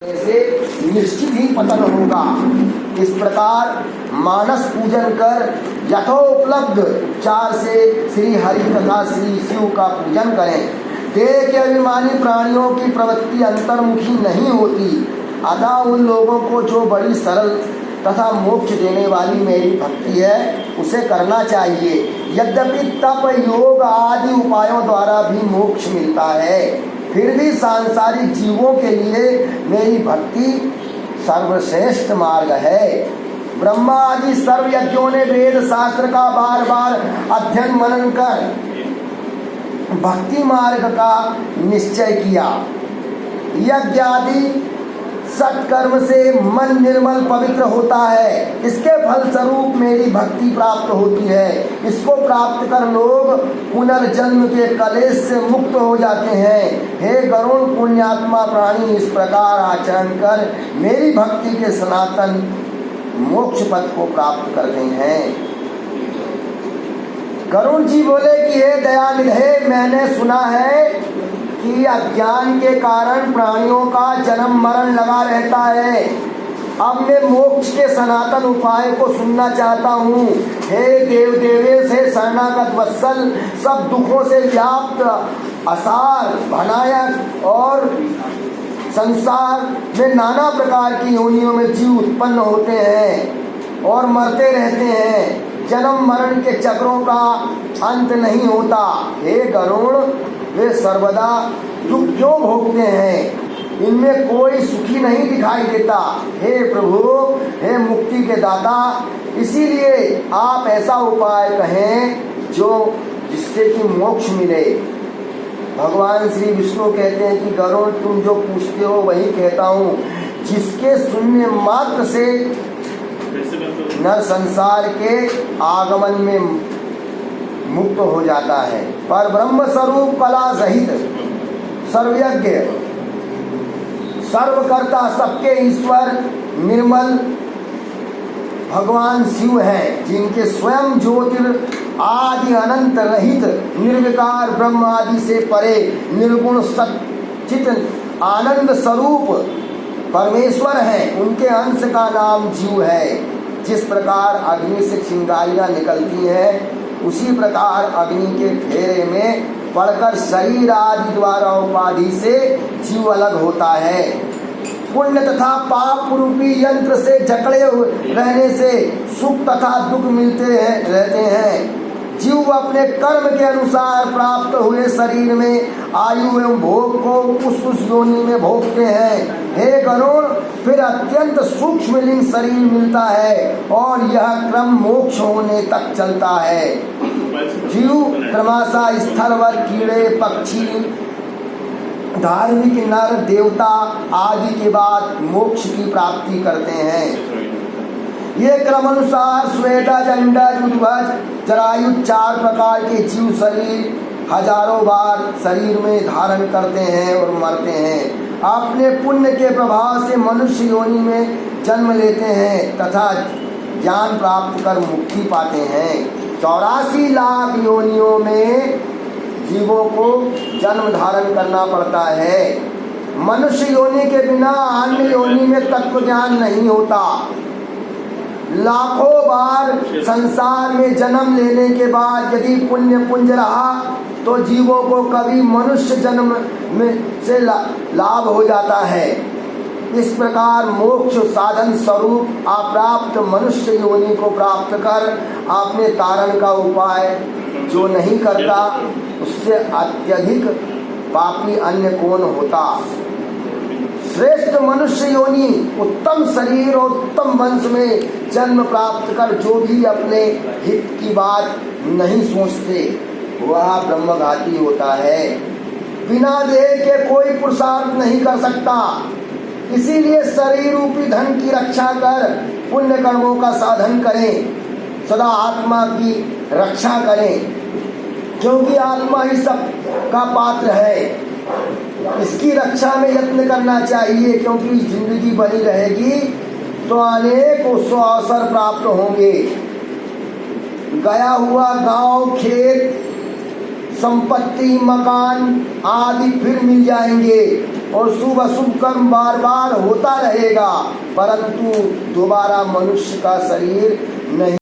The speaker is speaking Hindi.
से निश्चित ही पतन होगा। इस प्रकार मानस पूजन कर यथोपलब्ध उपचार से श्री हरि तथा श्री शिव का पूजन करें। देह के अभिमानी प्राणियों की प्रवृत्ति अंतर्मुखी नहीं होती, अतः उन लोगों को जो बड़ी सरल तथा मोक्ष देने वाली मेरी भक्ति है उसे करना चाहिए। यद्यपि तप योग आदि उपायों द्वारा भी मोक्ष मिलता है, फिर भी सांसारिक जीवों के लिए मेरी भक्ति सर्वश्रेष्ठ मार्ग है। ब्रह्मा आदि सर्व यज्ञों ने वेद शास्त्र का बार बार अध्ययन मनन कर भक्ति मार्ग का निश्चय किया। यज्ञ आदि सत्कर्म से मन निर्मल पवित्र होता है, इसके फलस्वरूप मेरी भक्ति प्राप्त होती है। इसको प्राप्त कर लोग पुनर्जन्म के कलेश से मुक्त हो जाते हैं। हे गरुण पुण्यात्मा प्राणी, इस प्रकार आचरण कर मेरी भक्ति के सनातन मोक्ष पद को प्राप्त करते हैं। गरुड़ जी बोले कि हे दयानिधे, मैंने सुना है कि अज्ञान के कारण प्राणियों का जन्म मरण लगा रहता है। अब मैं मोक्ष के सनातन उपाय को सुनना चाहता हूँ। हे देव देवेश, हे शरणागत वत्सल, सब दुखों से व्याप्त असार भनायक और संसार में नाना प्रकार की योनियों में जीव उत्पन्न होते हैं और मरते रहते हैं। जन्म मरण के चक्रों का अंत नहीं होता। हे गरुड़, वे सर्वदा दुख क्यों भोगते हैं? इनमें कोई सुखी नहीं दिखाई देता। हे प्रभु, हे मुक्ति के दाता, इसीलिए आप ऐसा उपाय कहें जिससे कि मोक्ष मिले। भगवान श्री विष्णु कहते हैं कि गरुड़, तुम जो पूछते हो वही कहता हूँ। जिसके सुनने मात्र से नर संसार के आगमन में मुक्त हो जाता है। पर ब्रह्म स्वरूप कला सहित सर्वज्ञ सर्वकर्ता सबके ईश्वर निर्मल भगवान शिव हैं, जिनके स्वयं ज्योतिर आदि अनंत रहित निर्विकार ब्रह्म आदि से परे निर्गुण सच्चित आनंद स्वरूप परमेश्वर हैं। उनके अंश का नाम जीव है। जिस प्रकार अग्नि से चिंगारियां निकलती हैं, उसी प्रकार अग्नि के फेरे में पड़कर शरीर आदि द्वारा उपाधि से जीव अलग होता है। पुण्य तथा पाप रूपी यंत्र से जकड़े रहने से सुख तथा दुख रहते हैं। जीव अपने कर्म के अनुसार प्राप्त हुए शरीर में आयु एवं भोग को उस योनि में भोगते हैं। हे गरुड़, फिर अत्यंत सूक्ष्म लिंग शरीर मिलता है और यह क्रम मोक्ष होने तक चलता है। जीव क्रमशः स्थलवर कीड़े पक्षी धार्मिक नर देवता आदि के बाद मोक्ष की प्राप्ति करते हैं। ये क्रमानुसार श्वेता जंडज उद्भज जरायु 4 प्रकार के जीव शरीर हजारों बार शरीर में धारण करते हैं और मरते हैं। अपने पुण्य के प्रभाव से मनुष्य योनि में जन्म लेते हैं तथा ज्ञान प्राप्त कर मुक्ति पाते हैं। 84 लाख योनियों में जीवों को जन्म धारण करना पड़ता है। मनुष्य योनि के बिना अन्य योनि में तत्व ज्ञान नहीं होता। लाखों बार संसार में जन्म लेने के बाद यदि पुण्य पुंज रहा तो जीवों को कभी मनुष्य जन्म में से लाभ हो जाता है। इस प्रकार मोक्ष साधन स्वरूप अप्राप्त मनुष्य योनि को प्राप्त कर अपने तारण का उपाय जो नहीं करता, उससे अत्यधिक पापी अन्य कौन होता। श्रेष्ठ मनुष्य योनि उत्तम शरीर और उत्तम वंश में जन्म प्राप्त कर जो भी अपने हित की बात नहीं सोचते वह ब्रह्मघाती होता है। बिना देह के कोई पुरुषार्थ नहीं कर सकता। इसीलिए शरीर रूपी धन की रक्षा कर पुण्य कर्मों का साधन करें, सदा आत्मा की रक्षा करें, क्योंकि आत्मा ही सब का पात्र है। इसकी रक्षा में यत्न करना चाहिए, क्योंकि जिंदगी बनी रहेगी तो अनेक उसको अवसर प्राप्त होंगे। गया हुआ गांव खेत संपत्ति मकान आदि फिर मिल जाएंगे। और शुभ अशुभ कर्म बार बार होता रहेगा, परंतु दोबारा मनुष्य का शरीर नहीं